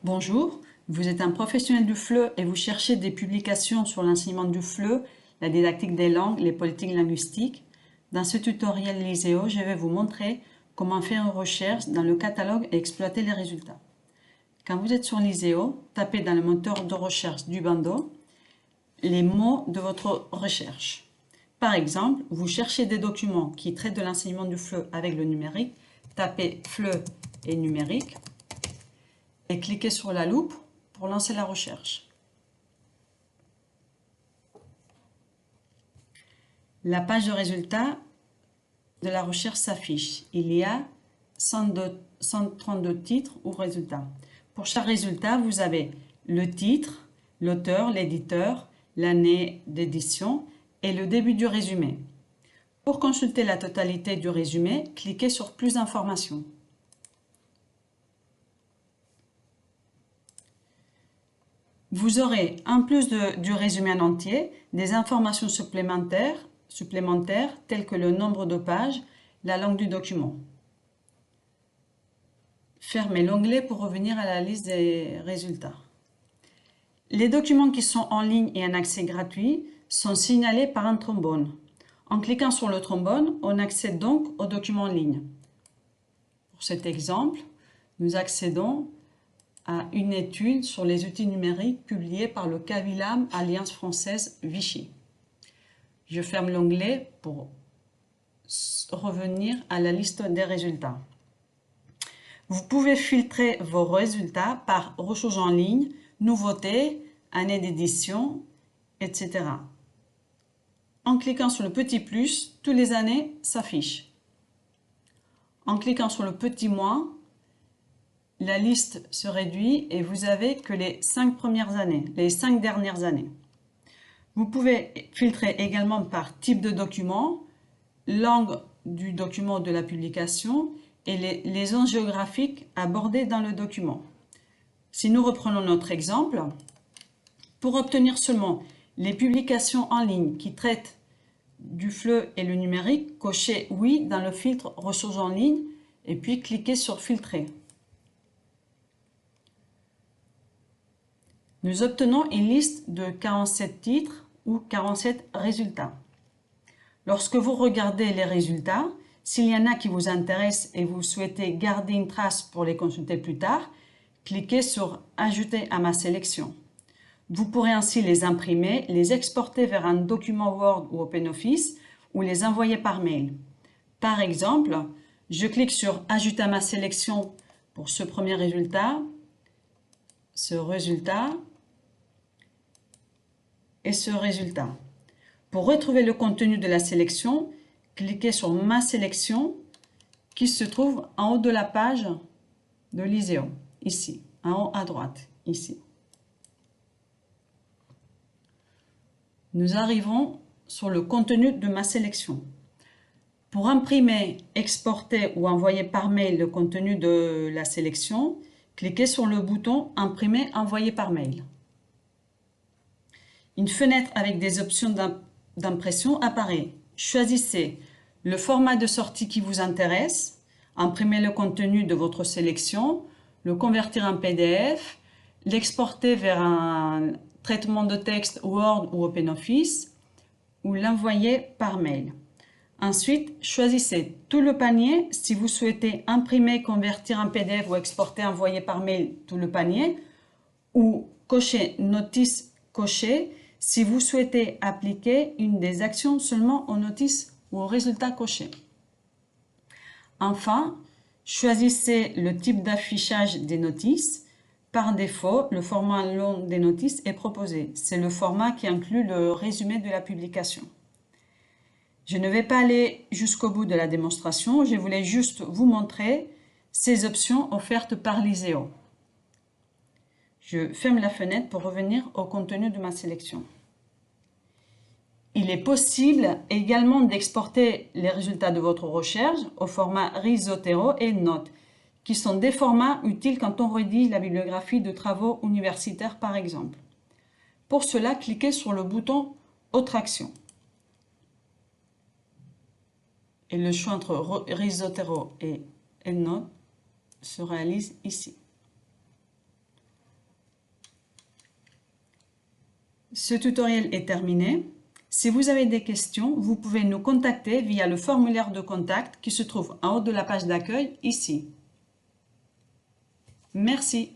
Bonjour, vous êtes un professionnel du FLE et vous cherchez des publications sur l'enseignement du FLE, la didactique des langues, les politiques linguistiques. Dans ce tutoriel Liseo, je vais vous montrer comment faire une recherche dans le catalogue et exploiter les résultats. Quand vous êtes sur Liseo, tapez dans le moteur de recherche du bandeau les mots de votre recherche. Par exemple, vous cherchez des documents qui traitent de l'enseignement du FLE avec le numérique, tapez FLE et numérique et cliquez sur la loupe pour lancer la recherche. La page de résultats de la recherche s'affiche. Il y a 132 titres ou résultats. Pour chaque résultat, vous avez le titre, l'auteur, l'éditeur, l'année d'édition et le début du résumé. Pour consulter la totalité du résumé, cliquez sur plus d'informations. Vous aurez, en plus du résumé en entier, des informations supplémentaires telles que le nombre de pages, la langue du document. Fermez l'onglet pour revenir à la liste des résultats. Les documents qui sont en ligne et en accès gratuit sont signalés par un trombone. En cliquant sur le trombone, on accède donc aux documents en ligne. Pour cet exemple, nous accédons à une étude sur les outils numériques publiée par le CAVILAM Alliance française Vichy. Je ferme l'onglet pour revenir à la liste des résultats. Vous pouvez filtrer vos résultats par ressources en ligne, nouveautés, année d'édition, etc. En cliquant sur le petit plus, toutes les années s'affichent. En cliquant sur le petit moins, la liste se réduit et vous avez que les 5 premières années, les 5 dernières années. Vous pouvez filtrer également par type de document, langue du document de la publication et les zones géographiques abordées dans le document. Si nous reprenons notre exemple, pour obtenir seulement les publications en ligne qui traitent du FLE et le numérique, cochez oui dans le filtre ressources en ligne et puis cliquez sur filtrer. Nous obtenons une liste de 47 titres ou 47 résultats. Lorsque vous regardez les résultats, s'il y en a qui vous intéressent et vous souhaitez garder une trace pour les consulter plus tard, cliquez sur « Ajouter à ma sélection ». Vous pourrez ainsi les imprimer, les exporter vers un document Word ou OpenOffice ou les envoyer par mail. Par exemple, je clique sur « Ajouter à ma sélection » pour ce premier résultat, ce résultat et ce résultat. Pour retrouver le contenu de la sélection, cliquez sur « Ma sélection » qui se trouve en haut de la page de Liseo, ici, en haut à droite, ici. Nous arrivons sur le contenu de ma sélection. Pour imprimer, exporter ou envoyer par mail le contenu de la sélection, cliquez sur le bouton « Imprimer, envoyer par mail ». Une fenêtre avec des options d'impression apparaît. Choisissez le format de sortie qui vous intéresse, imprimez le contenu de votre sélection, le convertir en PDF, l'exporter vers un traitement de texte Word ou OpenOffice ou l'envoyer par mail. Ensuite, choisissez tout le panier si vous souhaitez imprimer, convertir en PDF ou exporter, envoyer par mail tout le panier ou cochez notice cochée si vous souhaitez appliquer une des actions seulement aux notices ou aux résultats cochés. Enfin, choisissez le type d'affichage des notices. Par défaut, le format long des notices est proposé. C'est le format qui inclut le résumé de la publication. Je ne vais pas aller jusqu'au bout de la démonstration, je voulais juste vous montrer ces options offertes par Liseo. Je ferme la fenêtre pour revenir au contenu de ma sélection. Il est possible également d'exporter les résultats de votre recherche au format Risotero et Note, qui sont des formats utiles quand on rédige la bibliographie de travaux universitaires par exemple. Pour cela, cliquez sur le bouton « Autre action » et le choix entre Risotero et EndNote se réalise ici. Ce tutoriel est terminé. Si vous avez des questions, vous pouvez nous contacter via le formulaire de contact qui se trouve en haut de la page d'accueil ici. Merci.